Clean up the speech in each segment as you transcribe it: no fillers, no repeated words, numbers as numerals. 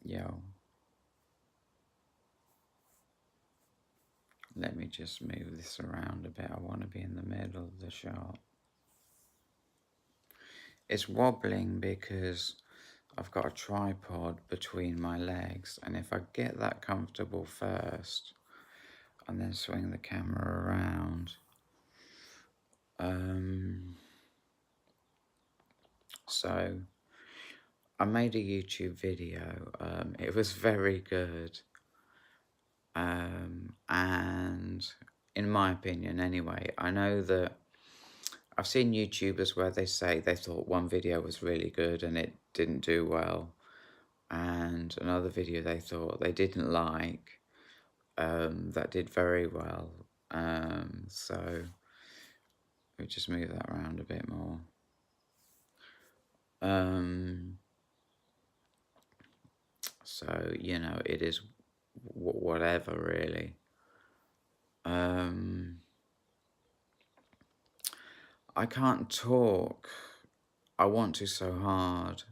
Yo, let me just move this around a bit. I want to be in the middle of the shot. It's wobbling because I've got a tripod between my legs, and if I get that comfortable first and then swing the camera around, so I made a YouTube video. It was very good, and in my opinion anyway, I know that I've seen YouTubers where they say they thought one video was really good and it didn't do well, and another video they thought they didn't like that did very well. So we just move that around a bit more. So, you know, it is whatever, really. I can't talk. I want to so hard.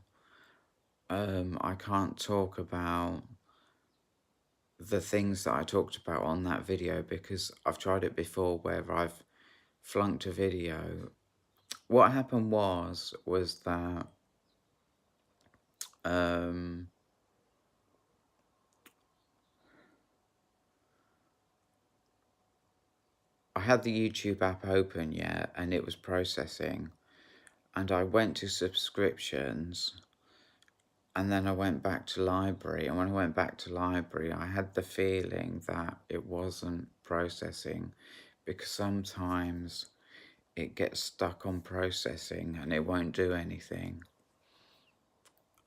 I can't talk about the things that I talked about on that video because I've tried it before where I've flunked a video. What happened was that I had the YouTube app open yet and it was processing, and I went to subscriptions and then I went back to library, and when I went back to library I had the feeling that it wasn't processing because sometimes it gets stuck on processing and it won't do anything.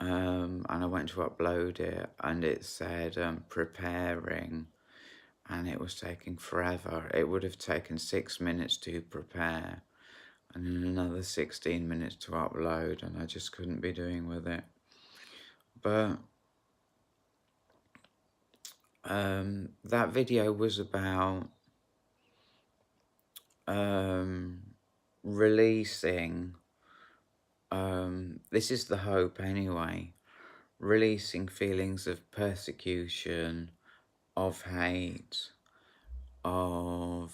And I went to upload it and it said preparing, and it was taking forever. It would have taken 6 minutes to prepare and then another 16 minutes to upload, and I just couldn't be doing with it. But that video was about releasing, this is the hope anyway, releasing feelings of persecution, of hate, of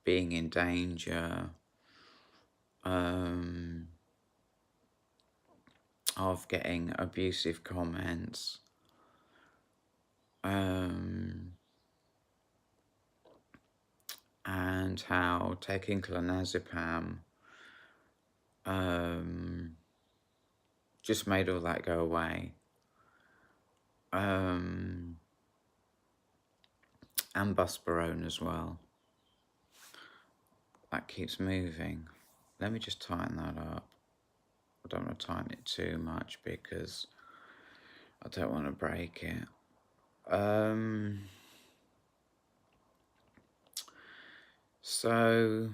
being in danger, of getting abusive comments, and how taking clonazepam just made all that go away. And Buspirone as well. That keeps moving. Let me just tighten that up. I don't want to tighten it too much because I don't want to break it. So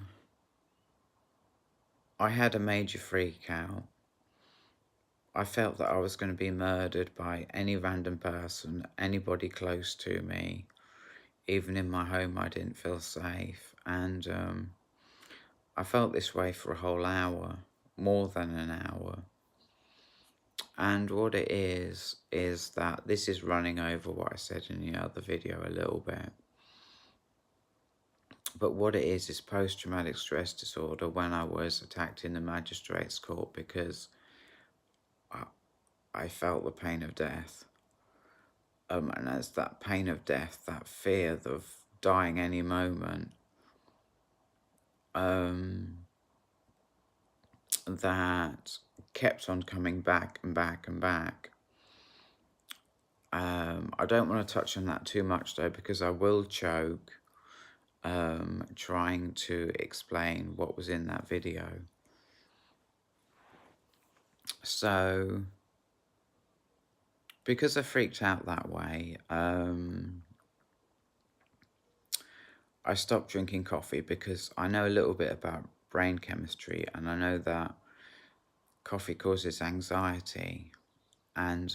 I had a major freak out. I felt that I was going to be murdered by any random person, anybody close to me. Even in my home, I didn't feel safe. And I felt this way for a whole hour, more than an hour. And what it is that this is running over what I said in the other video a little bit. But what it is post-traumatic stress disorder when I was attacked in the magistrate's court because I felt the pain of death. And as that pain of death, that fear of dying any moment, that kept on coming back and back and back. I don't want to touch on that too much though, because I will choke trying to explain what was in that video. So, because I freaked out that way, I stopped drinking coffee because I know a little bit about brain chemistry, and I know that coffee causes anxiety. And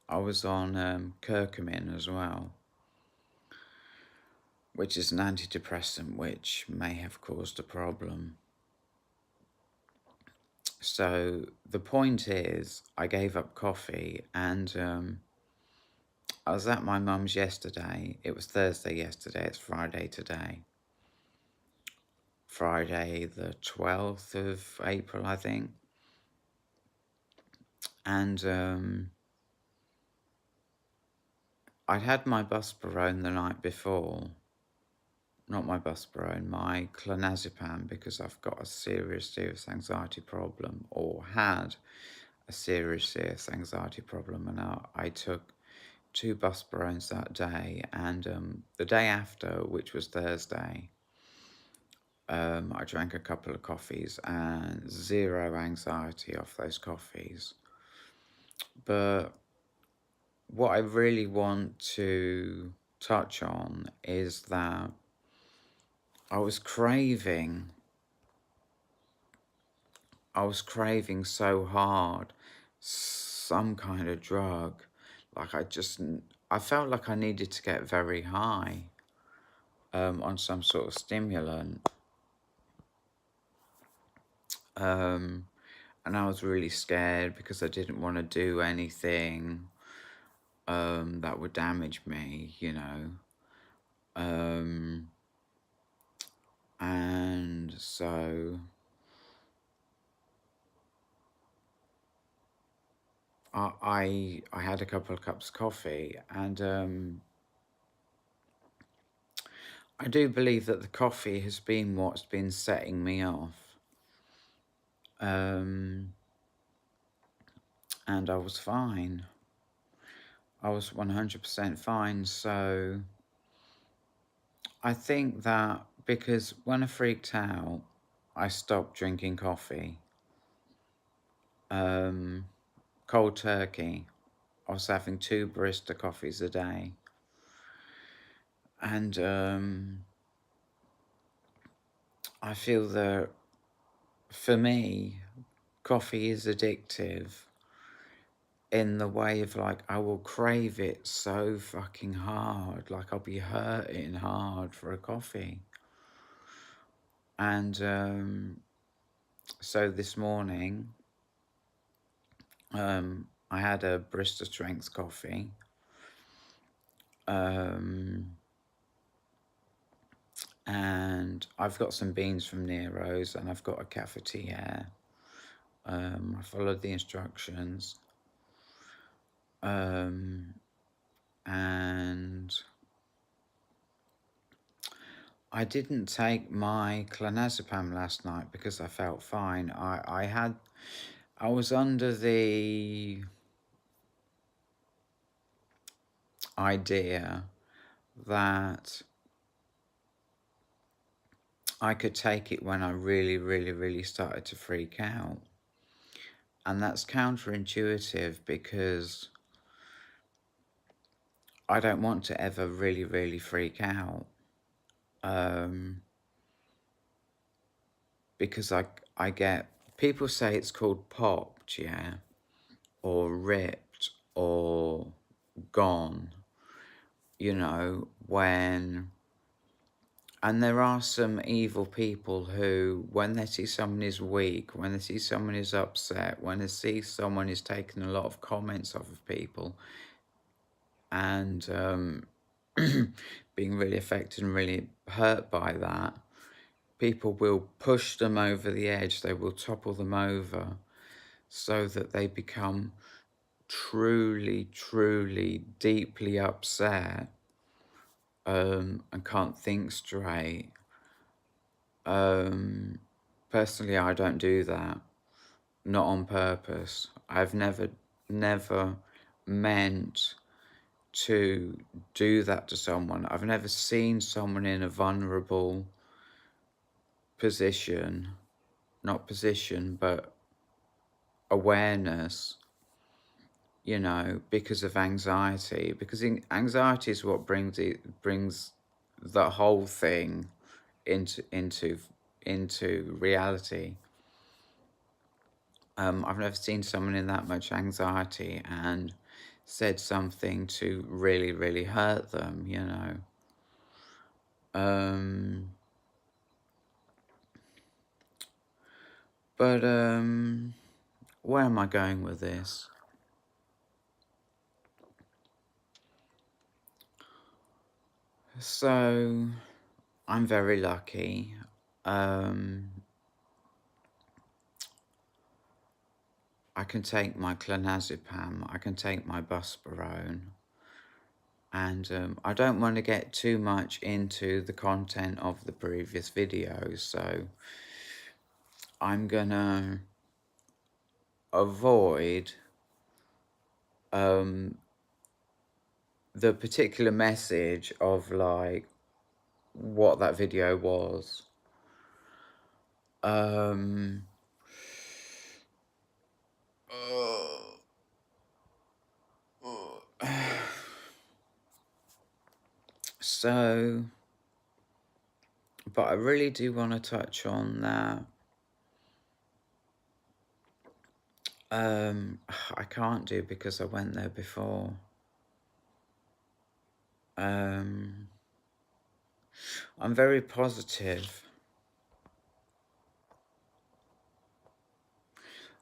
I was on curcumin as well, which is an antidepressant which may have caused a problem. So the point is, I gave up coffee, and I was at my mum's yesterday. It was Thursday yesterday. It's Friday today. Friday the 12th of April, I think. And I'd had my Buspirone the night before. Not my Buspirone, my clonazepam, because I've got a serious anxiety problem, or had a serious anxiety problem, and I took 2 Buspirones that day, and the day after, which was Thursday, I drank a couple of coffees and zero anxiety off those coffees. But what I really want to touch on is that I was craving so hard some kind of drug. Like I felt like I needed to get very high on some sort of stimulant. And I was really scared because I didn't want to do anything that would damage me, you know. And so I had a couple of cups of coffee, and I do believe that the coffee has been what's been setting me off. And I was fine. I was 100% fine. So I think that because when I freaked out, I stopped drinking coffee. Cold turkey. I was having 2 barista coffees a day. And I feel that for me, coffee is addictive in the way of, like, I will crave it so fucking hard. Like, I'll be hurting hard for a coffee. And so this morning, I had a barista strength coffee. And I've got some beans from Nero's, and I've got a cafetiere. I followed the instructions. And I didn't take my clonazepam last night because I felt fine. I was under the idea that I could take it when I really, really, really started to freak out. And that's counterintuitive because I don't want to ever really, really freak out. Because I get, people say it's called popped, yeah, or ripped, or gone, you know, and there are some evil people who, when they see someone is weak, when they see someone is upset, when they see someone is taking a lot of comments off of people, and being really affected and really hurt by that, people will push them over the edge. They will topple them over so that they become truly, truly, deeply upset and can't think straight. Personally, I don't do that. Not on purpose. I've never meant to do that to someone. I've never seen someone in a vulnerable position, not position, but awareness, you know, because of anxiety. Because anxiety is what brings the whole thing into reality. I've never seen someone in that much anxiety and said something to really, really hurt them, you know. But, where am I going with this? So, I'm very lucky. I can take my clonazepam, I can take my buspirone, and I don't want to get too much into the content of the previous videos, so I'm gonna avoid the particular message of like what that video was. So, but I really do want to touch on that. I can't do because I went there before. I'm very positive.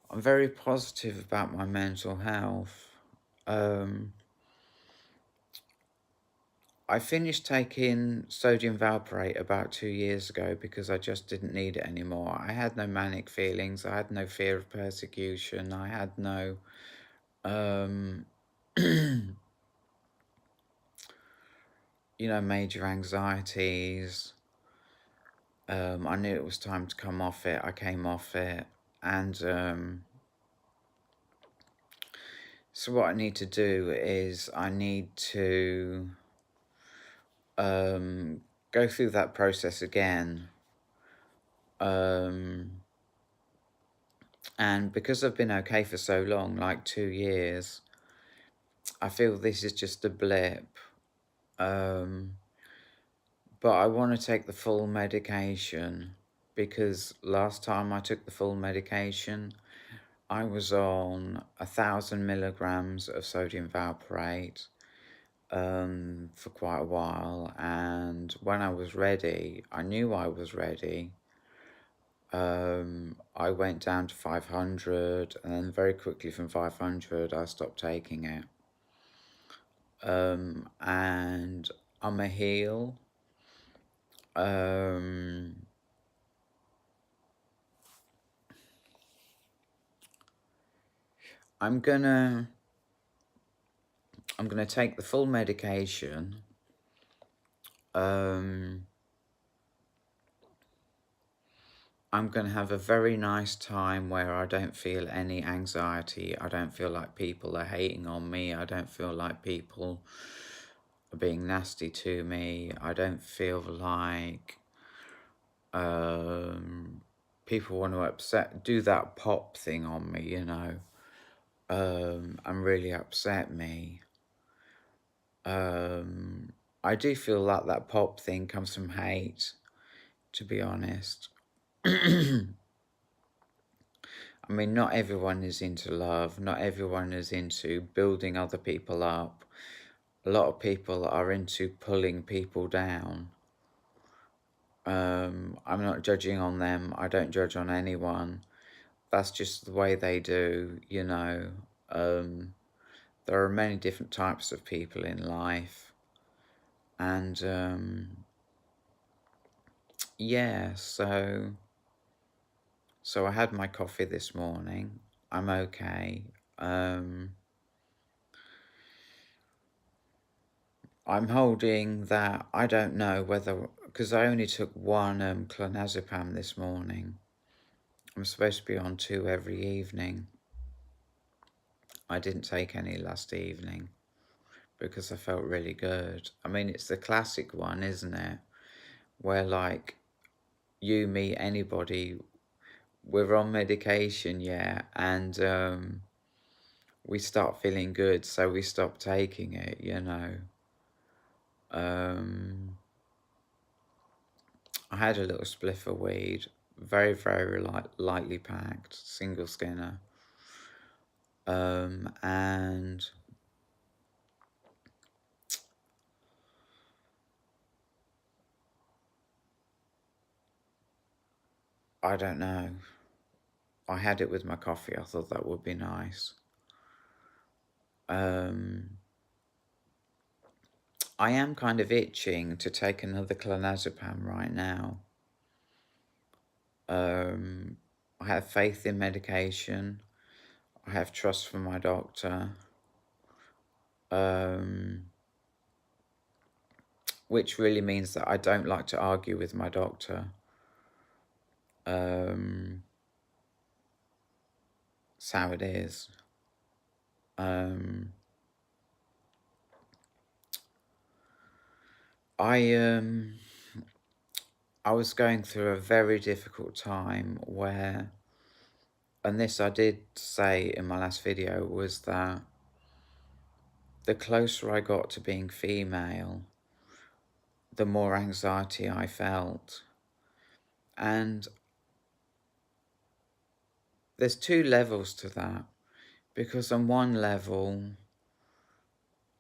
I'm very positive about my mental health. I finished taking sodium valproate about 2 years ago because I just didn't need it anymore. I had no manic feelings. I had no fear of persecution. I had no, major anxieties. I knew it was time to come off it. I came off it. And so what I need to do is I need to go through that process again. And because I've been okay for so long, like 2 years, I feel this is just a blip. But I want to take the full medication because last time I took the full medication, I was on 1,000 milligrams of sodium valproate for quite a while. And when I was ready, I knew I was ready. I went down to 500, and then very quickly from 500, I stopped taking it. And I'm a heel. I'm gonna take the full medication. I'm going to have a very nice time where I don't feel any anxiety. I don't feel like people are hating on me. I don't feel like people are being nasty to me. I don't feel like people want to do that pop thing on me, and really upset me. I do feel like that pop thing comes from hate, to be honest. I mean, not everyone is into love. Not everyone is into building other people up. A lot of people are into pulling people down. I'm not judging on them. I don't judge on anyone. That's just the way they do, There are many different types of people in life. And, yeah, so I had my coffee this morning. I'm okay. I'm holding that, I don't know whether, because I only took one clonazepam this morning. I'm supposed to be on 2 every evening. I didn't take any last evening because I felt really good. I mean, it's the classic one, isn't it? Where like you meet anybody, we're on medication, yeah, and we start feeling good, so we stop taking it, I had a little spliff of weed, very, very lightly packed, single skinner. And I don't know. I had it with my coffee. I thought that would be nice. I am kind of itching to take another clonazepam right now. I have faith in medication. I have trust for my doctor. Which really means that I don't like to argue with my doctor. That's how it is. I was going through a very difficult time where, and this I did say in my last video, was that the closer I got to being female, the more anxiety I felt. And there's two levels to that, because on one level,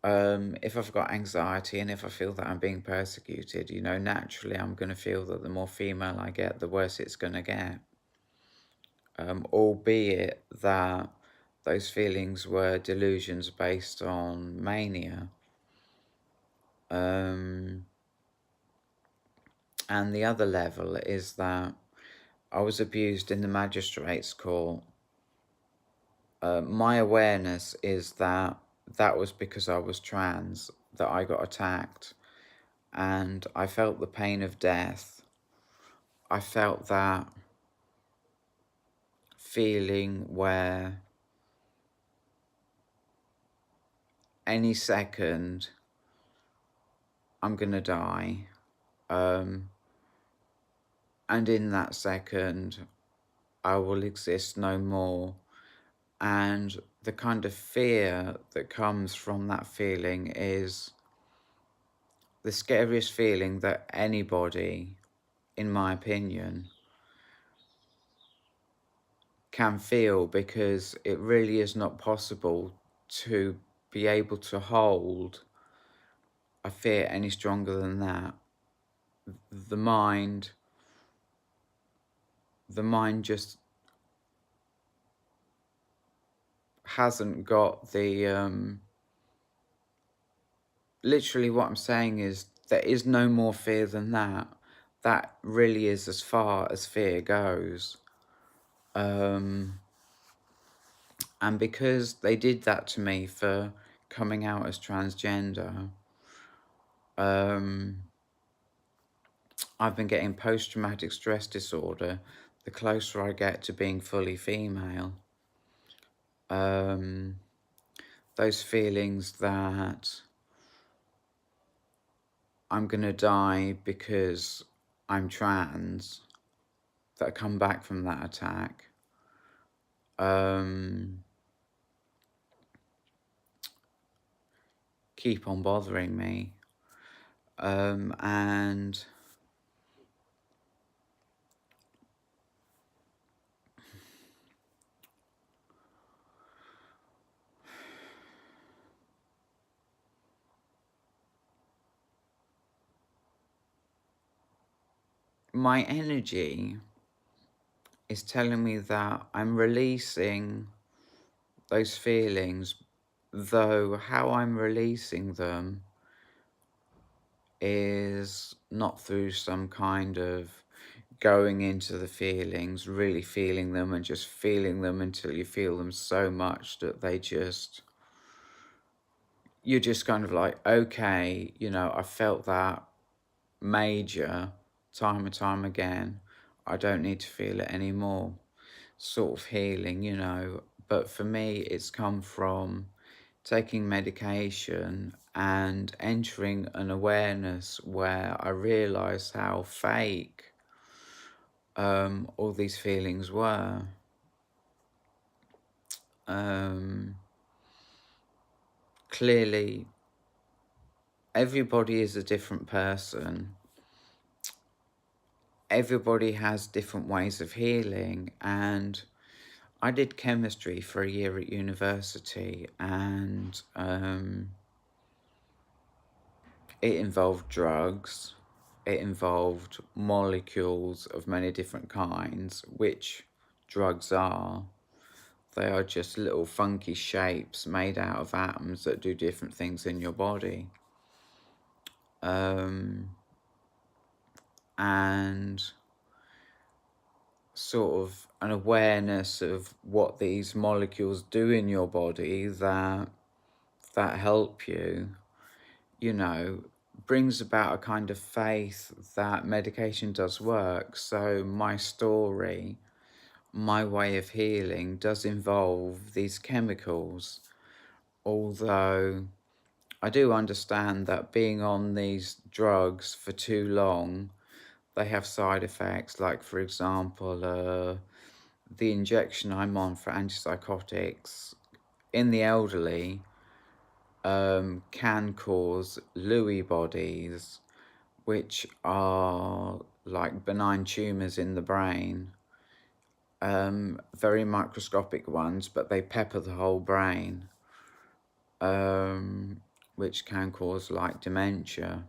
if I've got anxiety and if I feel that I'm being persecuted, you know, naturally I'm going to feel that the more female I get, the worse it's going to get. Albeit that those feelings were delusions based on mania. And the other level is that I was abused in the magistrate's court. My awareness is that that was because I was trans, that I got attacked, and I felt the pain of death. I felt that feeling where any second I'm gonna die, and in that second I will exist no more. And the kind of fear that comes from that feeling is the scariest feeling that anybody, in my opinion, can feel, because it really is not possible to be able to hold a fear any stronger than that. The mind just hasn't got the, literally what I'm saying is there is no more fear than that. That really is as far as fear goes. And because they did that to me for coming out as transgender, I've been getting post-traumatic stress disorder the closer I get to being fully female. Those feelings that I'm gonna die because I'm trans, that come back from that attack, keep on bothering me. And my energy is telling me that I'm releasing those feelings, though how I'm releasing them is not through some kind of going into the feelings, really feeling them and just feeling them until you feel them so much that you're just kind of like, okay, you know, I felt that major time and time again. I don't need to feel it anymore. Sort of healing, you know. But for me, it's come from taking medication and entering an awareness where I realised how fake all these feelings were. Clearly, everybody is a different person. Everybody has different ways of healing, and I did chemistry for a year at university, and it involved drugs. It involved molecules of many different kinds, which drugs are. They are just little funky shapes made out of atoms that do different things in your body. And sort of an awareness of what these molecules do in your body that help you, you know, brings about a kind of faith that medication does work. So my story, my way of healing does involve these chemicals, although I do understand that being on these drugs for too long, they have side effects, like, for example, the injection I'm on for antipsychotics in the elderly can cause Lewy bodies, which are like benign tumours in the brain, very microscopic ones, but they pepper the whole brain, which can cause like dementia.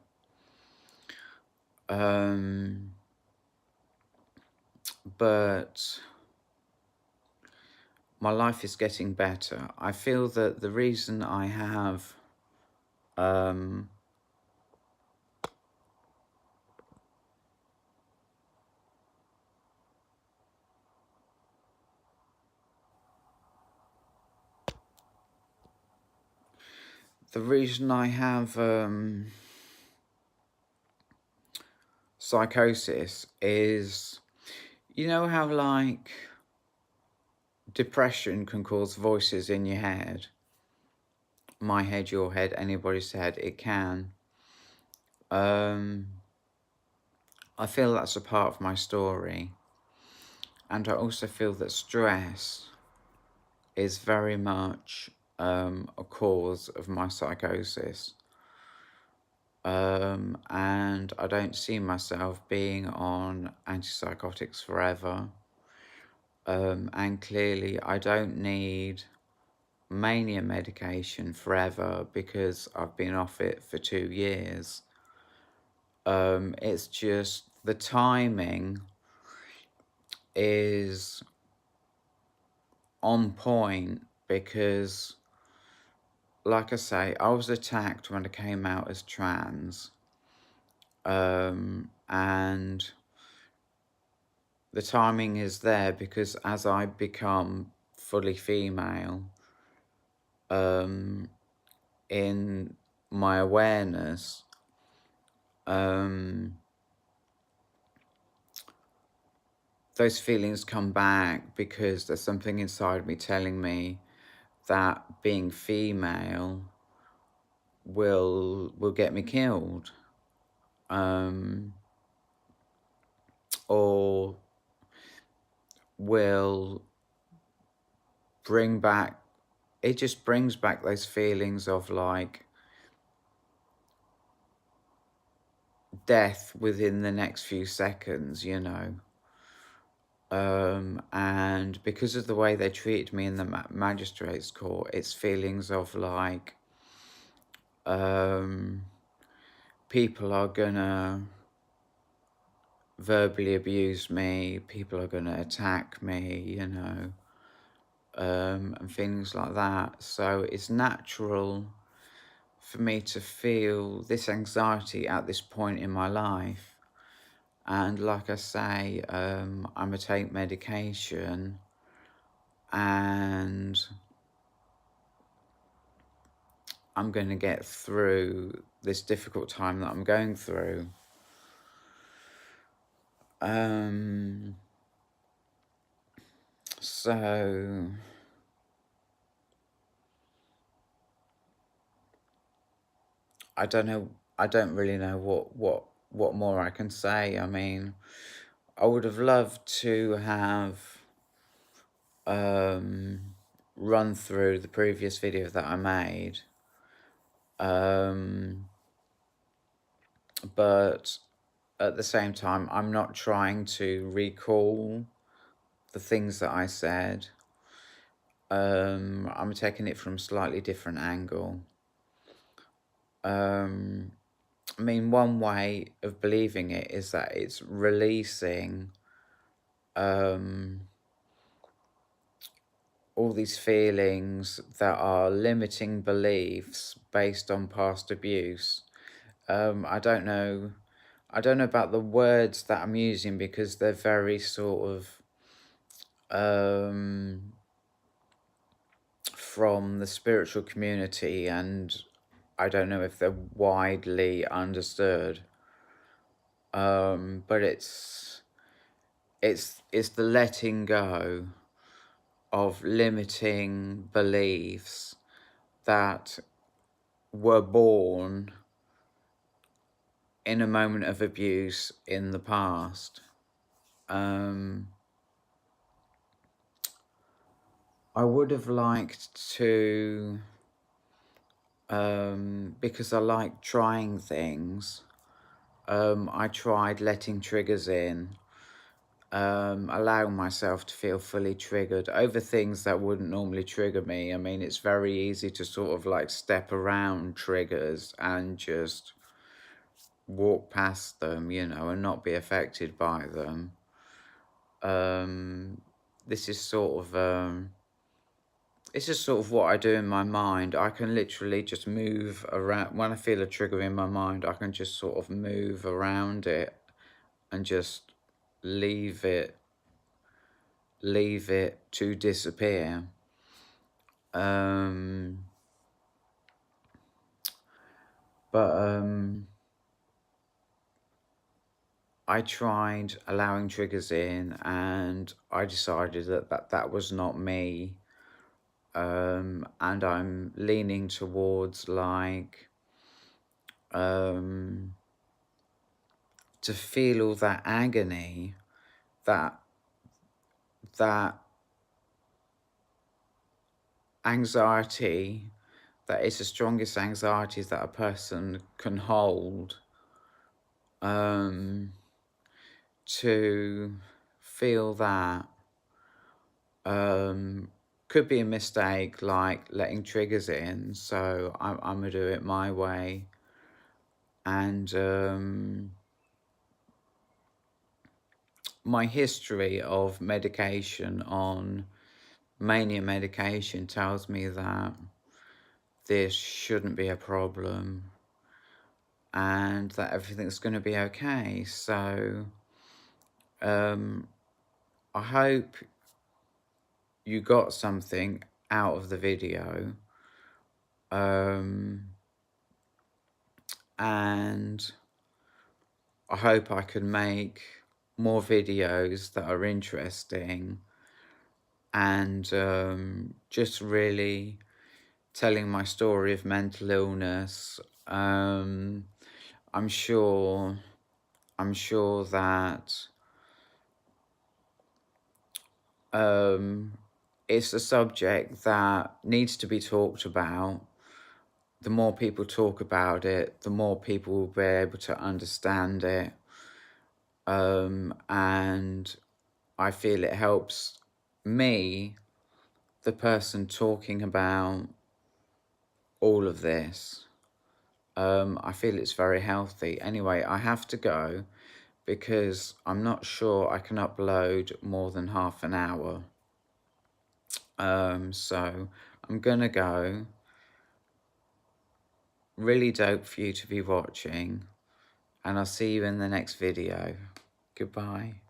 But my life is getting better. I feel that the reason I have psychosis is, you know how like depression can cause voices in your head, my head, your head, anybody's head, it can. I feel that's a part of my story. And I also feel that stress is very much a cause of my psychosis. And I don't see myself being on antipsychotics forever. And clearly I don't need mania medication forever because I've been off it for 2 years. It's just the timing is on point because, like I say, I was attacked when I came out as trans, and the timing is there because as I become fully female, in my awareness, those feelings come back because there's something inside me telling me that being female will get me killed, or will bring back, it just brings back those feelings of like death within the next few seconds, you know. And because of the way they treated me in the magistrate's court, it's feelings of like people are gonna verbally abuse me, people are gonna attack me, you know, and things like that. So it's natural for me to feel this anxiety at this point in my life. And like I say, I'm gonna take medication, and I'm going to get through this difficult time that I'm going through. So I don't know. I don't really know what more I can say. I mean, I would have loved to have run through the previous video that I made. But at the same time, I'm not trying to recall the things that I said. I'm taking it from a slightly different angle. I mean, one way of believing it is that it's releasing all these feelings that are limiting beliefs based on past abuse. I don't know about the words that I'm using because they're very sort of from the spiritual community, and I don't know if they're widely understood. But it's the letting go of limiting beliefs that were born in a moment of abuse in the past. I would have liked to, because I like trying things, I tried letting triggers in, allowing myself to feel fully triggered over things that wouldn't normally trigger me. I mean, it's very easy to sort of like step around triggers and just walk past them, you know, and not be affected by them. This is sort of, it's just sort of what I do in my mind. I can literally just move around. When I feel a trigger in my mind, I can just sort of move around it and just leave it to disappear. I tried allowing triggers in, and I decided that was not me. And I'm leaning towards like to feel all that agony, that anxiety, that is the strongest anxieties that a person can hold, to feel that could be a mistake, like letting triggers in. So I'm gonna do it my way. And my history of medication on mania medication tells me that this shouldn't be a problem and that everything's going to be okay. So I hope you got something out of the video, and I hope I can make more videos that are interesting and just really telling my story of mental illness. I'm sure that it's a subject that needs to be talked about. The more people talk about it, the more people will be able to understand it. And I feel it helps me, the person talking about all of this. I feel it's very healthy. Anyway, I have to go because I'm not sure I can upload more than half an hour. So I'm gonna go. Really dope for you to be watching, and I'll see you in the next video. Goodbye.